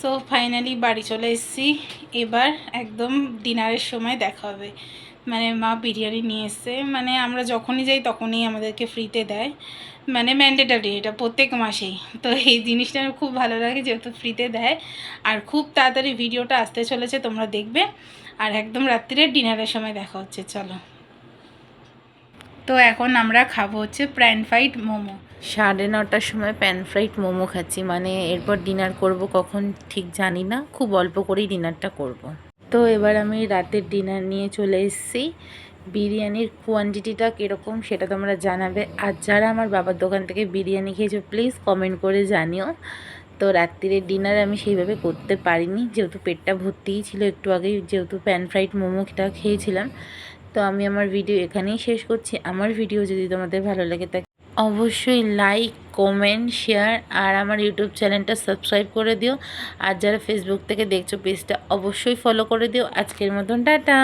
So finally বাড়ি চলে এসেছি। এবার একদম ডিনারের সময় দেখা হবে। মানে মা বিরিয়ানি নিয়ে এসছে, মানে আমরা যখনই যাই তখনই আমাদেরকে ফ্রিতে দেয়, মানে ম্যান্ডেটারি, এটা প্রত্যেক মাসেই। তো এই জিনিসটা আমার খুব ভালো লাগে যেহেতু ফ্রিতে দেয়। আর খুব তাড়াতাড়ি ভিডিওটা আসতে চলেছে, তোমরা দেখবে। আর একদম রাত্রিরে ডিনারের সময় দেখা হচ্ছে, চলো। তো এখন আমরা খাবো হচ্ছে প্যান ফ্রাইড মোমো। 9:30টার সময় প্যান ফ্রাইড মোমো খাচ্ছি, মানে এরপর ডিনার করব কখন ঠিক জানি না, খুব অল্প করেই ডিনারটা করব। তো এবার আমি রাতের ডিনার নিয়ে চলে এসেছি। বিরিয়ানির কোয়ান্টিটিটা কীরকম সেটা তোমরা জানাবে, আর যারা আমার বাবার দোকান থেকে বিরিয়ানি খেয়েছো প্লিজ কমেন্ট করে জানিও। তো রাত্রিরের ডিনার আমি সেইভাবে করতে পারিনি, যেহেতু পেটটা ভর্তিই ছিল একটু আগেই, যেহেতু প্যান ফ্রাইড মোমোটা খেয়েছিলাম। তো আমি আমার ভিডিও এখানেই শেষ করছি। আমার ভিডিও যদি তোমাদের ভালো লাগে থাকে অবশ্যই লাইক, কমেন্ট, শেয়ার আর আমার ইউটিউব চ্যানেলটা সাবস্ক্রাইব করে দিও। আর যারা ফেসবুক থেকে দেখছো পেজটা অবশ্যই ফলো করে দিও। আজকের মতন টাটা।